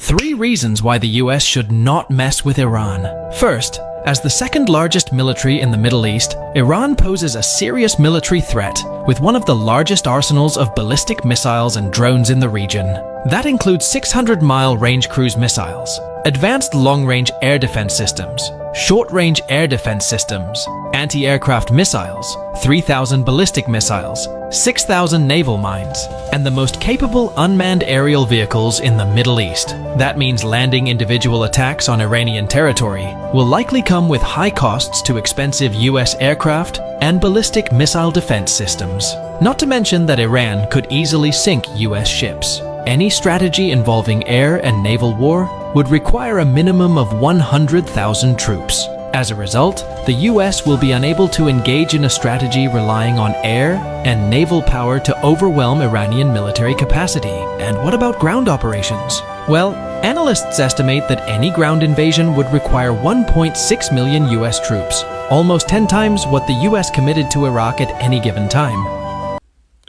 3 reasons why the US should not mess with Iran. First, as the second largest military in the Middle East, Iran poses a serious military threat with one of the largest arsenals of ballistic missiles and drones in the region. That includes 600-mile range cruise missiles, advanced long-range air defense systems, short-range air defense systems, anti-aircraft missiles, 3,000 ballistic missiles, 6,000 naval mines, and the most capable unmanned aerial vehicles in the Middle East. That means landing individual attacks on Iranian territory will likely come with high costs to expensive US aircraft and ballistic missile defense systems. Not to mention that Iran could easily sink US ships. Any strategy involving air and naval war would require a minimum of 100,000 troops. As a result, the US will be unable to engage in a strategy relying on air and naval power to overwhelm Iranian military capacity. And what about ground operations? Well, analysts estimate that any ground invasion would require 1.6 million US troops, almost 10 times what the US committed to Iraq at any given time.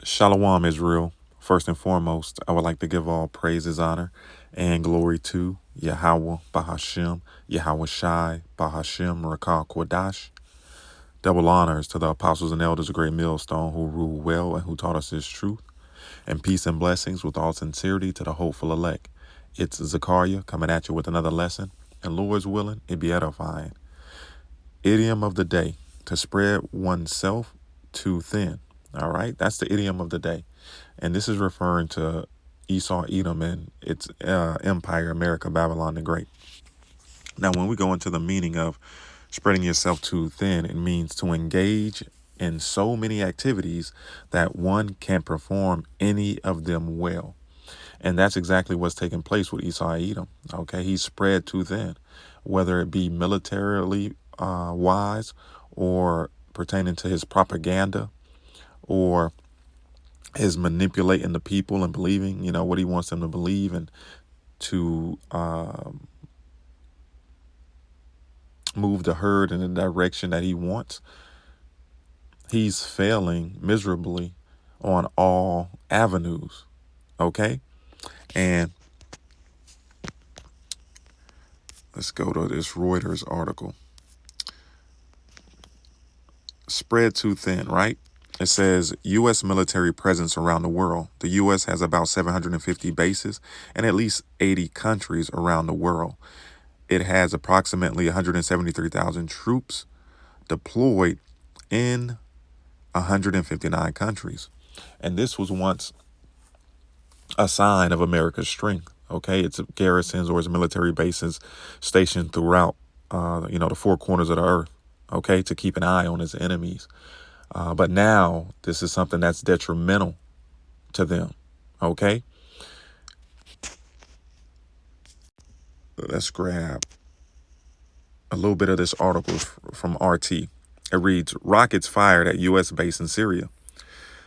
Shalom, Israel. First and foremost, I would like to give all praises, honor, and glory to Yahweh, Bahashem, Yahweh Shai, Bahashem, Rakah Kodash. Double honors to the apostles and elders of Great Millstone who rule well and who taught us His truth. And peace and blessings with all sincerity to the hopeful elect. It's Zakar'Yah coming at you with another lesson. And Lord's willing, it be edifying. Idiom of the day: to spread oneself too thin. All right, that's the idiom of the day. And this is referring to Esau, Edom, and its empire, America, Babylon the Great. Now, when we go into the meaning of spreading yourself too thin, it means to engage in so many activities that one can't perform any of them well. And that's exactly what's taking place with Esau, Edom. Okay, he's spread too thin, whether it be militarily wise or pertaining to his propaganda or his manipulating the people and believing, what he wants them to believe and to move the herd in the direction that he wants. He's failing miserably on all avenues. Okay? And let's go to this Reuters article. Spread too thin, right? It says U.S. military presence around the world. The U.S. has about 750 bases in at least 80 countries around the world. It has approximately 173,000 troops deployed in 159 countries. And this was once a sign of America's strength. Okay, it's garrisons or its military bases stationed throughout, the four corners of the earth. Okay, to keep an eye on its enemies. But now this is something that's detrimental to them. Okay. Let's grab a little bit of this article from RT. It reads, rockets fired at U.S. base in Syria.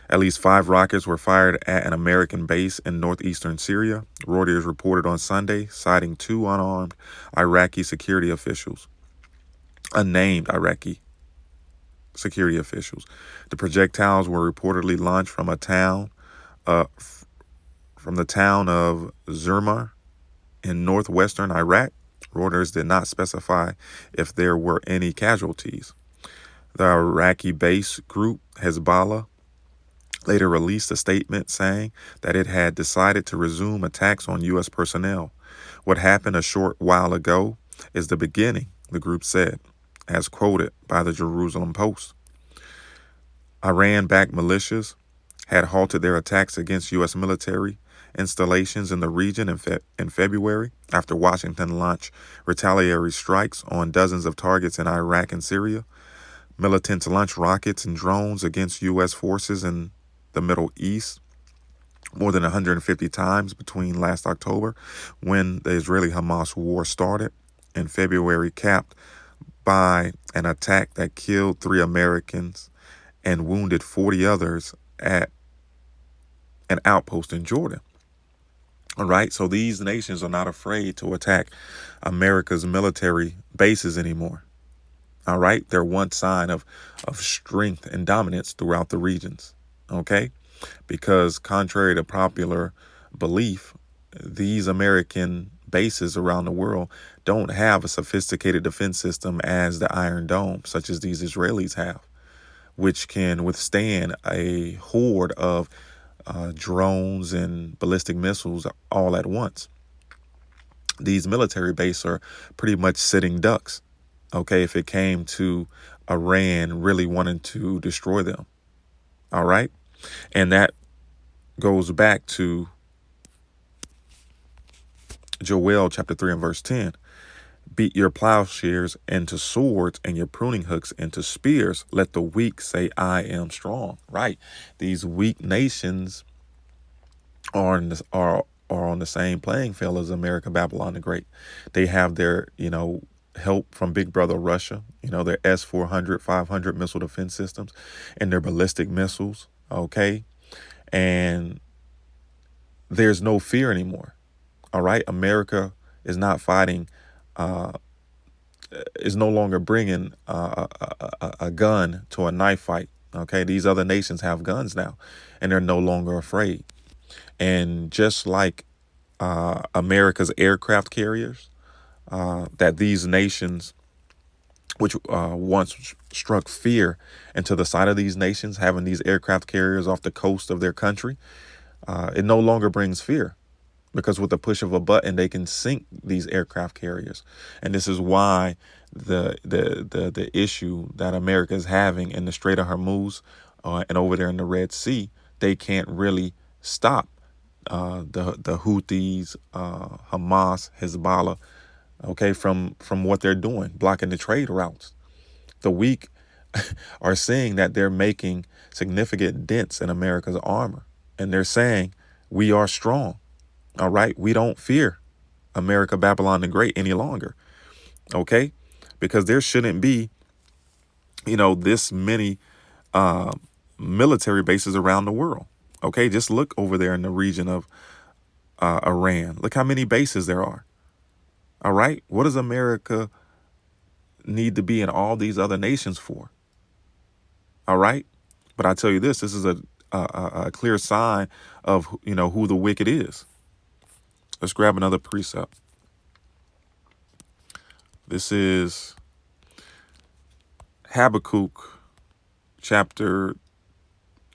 At least 5 rockets were fired at an American base in northeastern Syria. Reuters reported on Sunday, citing 2 unarmed Iraqi security officials. Unnamed Iraqi security officials. The projectiles were reportedly launched from the town of Zurmar in northwestern Iraq. Reuters did not specify if there were any casualties. The Iraqi base group Hezbollah later released a statement saying that it had decided to resume attacks on U.S. personnel. What happened a short while ago is the beginning, the group said, as quoted by the Jerusalem Post. Iran-backed militias had halted their attacks against U.S. military installations in the region in February after Washington launched retaliatory strikes on dozens of targets in Iraq and Syria. Militants launched rockets and drones against U.S. forces in the Middle East more than 150 times between last October, when the Israeli-Hamas war started, and February, capped by an attack that killed 3 Americans and wounded 40 others at an outpost in Jordan. All right, so these nations are not afraid to attack America's military bases anymore. All right, they're one sign of strength and dominance throughout the regions. Okay, because contrary to popular belief, these American bases around the world don't have a sophisticated defense system as the Iron Dome, such as these Israelis have, which can withstand a horde of drones and ballistic missiles all at once. These military bases are pretty much sitting ducks, okay, if it came to Iran really wanting to destroy them. All right. And that goes back to Joel chapter 3 and verse 10. Beat your plowshares into swords and your pruning hooks into spears. Let the weak say, I am strong. Right. These weak nations are on the same playing field as America, Babylon the Great. They have their, help from Big Brother Russia, their S-400, 500 missile defense systems and their ballistic missiles. Okay. And there's no fear anymore. All right. America is not fighting, is no longer bringing a gun to a knife fight. Okay. These other nations have guns now and they're no longer afraid. And just like America's aircraft carriers, that these nations, which once struck fear into the side of these nations, having these aircraft carriers off the coast of their country, it no longer brings fear, because with the push of a button, they can sink these aircraft carriers. And this is why the issue that America is having in the Strait of Hormuz and over there in the Red Sea, they can't really stop the Houthis, Hamas, Hezbollah, okay, from what they're doing, blocking the trade routes. The weak are seeing that they're making significant dents in America's armor. And they're saying, we are strong. All right. We don't fear America, Babylon the Great any longer. Okay. Because there shouldn't be, this many military bases around the world. Okay. Just look over there in the region of Iran. Look how many bases there are. All right. What does America need to be in all these other nations for? All right. But I tell you this is a clear sign of, who the wicked is. Let's grab another precept. This is Habakkuk chapter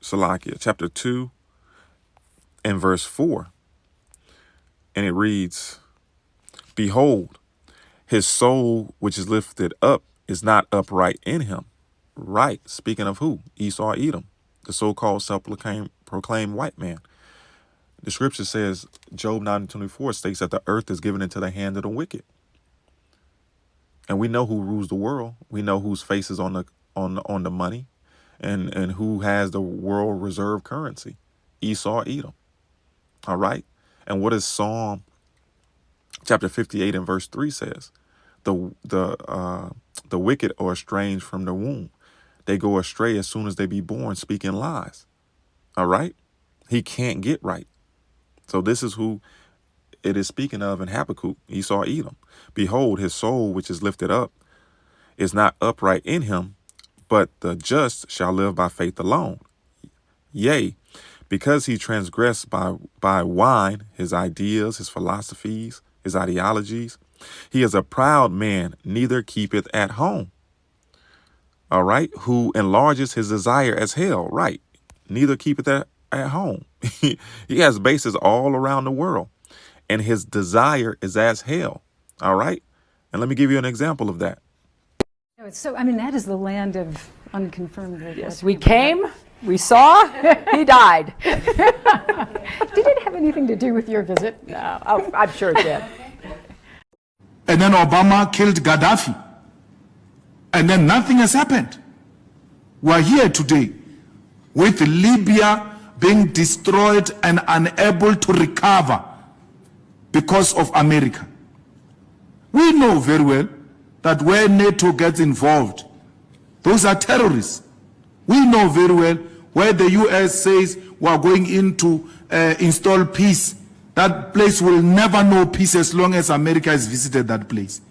2 and verse 4. And it reads, behold, his soul, which is lifted up, is not upright in him. Right. Speaking of who? Esau, Edom, the so-called self-proclaimed white man. The scripture says, Job 9:24 states that the earth is given into the hand of the wicked. And we know who rules the world. We know whose face is on the money and who has the world reserve currency. Esau, Edom. All right. And what does Psalm chapter 58 and verse 3 says? The wicked are estranged from the womb. They go astray as soon as they be born, speaking lies. All right. He can't get right. So this is who it is speaking of in Habakkuk, Esau, Edom. Behold, his soul, which is lifted up, is not upright in him, but the just shall live by faith alone. Yea, because he transgressed by wine, his ideas, his philosophies, his ideologies, he is a proud man, neither keepeth at home. All right, who enlarges his desire as hell. Right, neither keepeth at home. He has bases all around the world, and his desire is as hell. All right. And let me give you an example of that. So, that is the land of unconfirmed. Yes, we came, we saw, he died. Did it have anything to do with your visit? No, I'm sure it did. And then Obama killed Gaddafi. And then nothing has happened. We're here today with Libya being destroyed and unable to recover because of America. We know very well that where NATO gets involved, those are terrorists. We know very well where the US says we are going in to install peace. That place will never know peace as long as America has visited that place.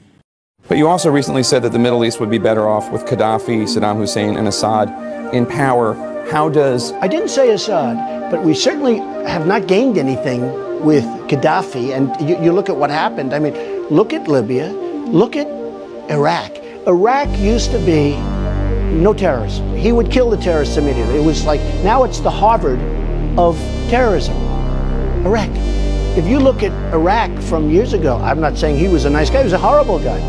But you also recently said that the Middle East would be better off with Gaddafi, Saddam Hussein, and Assad in power. How does... I didn't say Assad, but we certainly have not gained anything with Gaddafi, and you look at what happened. I mean, look at Libya, look at Iraq. Iraq used to be no terrorists. He would kill the terrorists immediately. It was like, now it's the Harvard of terrorism. Iraq. If you look at Iraq from years ago, I'm not saying he was a nice guy, he was a horrible guy,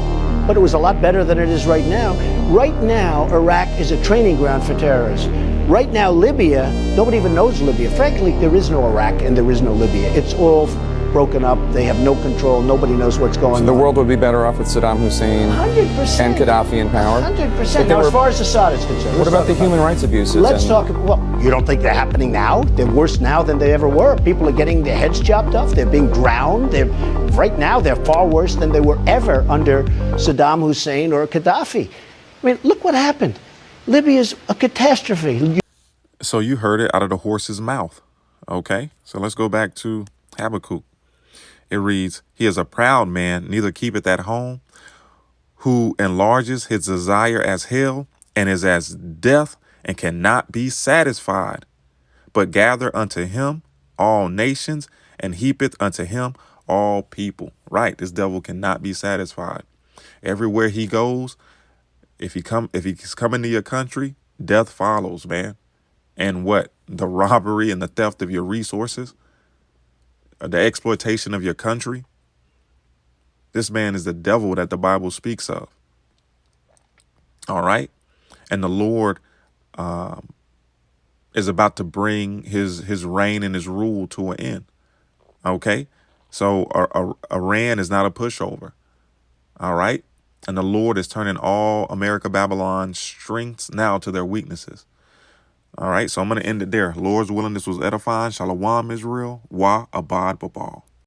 but it was a lot better than it is right now. Right now, Iraq is a training ground for terrorists. Right now, Libya, nobody even knows Libya. Frankly, there is no Iraq and there is no Libya. It's all broken up. They have no control. Nobody knows what's going on. The world would be better off with Saddam Hussein 100%. and Gaddafi in power. 100%. Now, as far as Assad is concerned. What about the human rights abuses? Let's talk. Well, you don't think they're happening now? They're worse now than they ever were. People are getting their heads chopped off. They're being drowned. Right now, they're far worse than they were ever under Saddam Hussein or Gaddafi. I mean, look what happened. Libya's a catastrophe. So you heard it out of the horse's mouth. Okay, so let's go back to Habakkuk. It reads, he is a proud man, neither keepeth at home, who enlarges his desire as hell, and is as death, and cannot be satisfied, but gather unto him all nations, and heapeth unto him all people. Right, this devil cannot be satisfied. Everywhere he goes, if he's coming to your country, death follows, man. And what? The robbery and the theft of your resources, the exploitation of your country. This man is the devil that the Bible speaks of. All right. And the Lord is about to bring his reign and his rule to an end. Okay. So Iran is not a pushover. All right. And the Lord is turning all America Babylon's strengths now to their weaknesses. All right. So I'm going to end it there. Lord's willing, this was edifying. Shalom, Israel. Wa abad babal.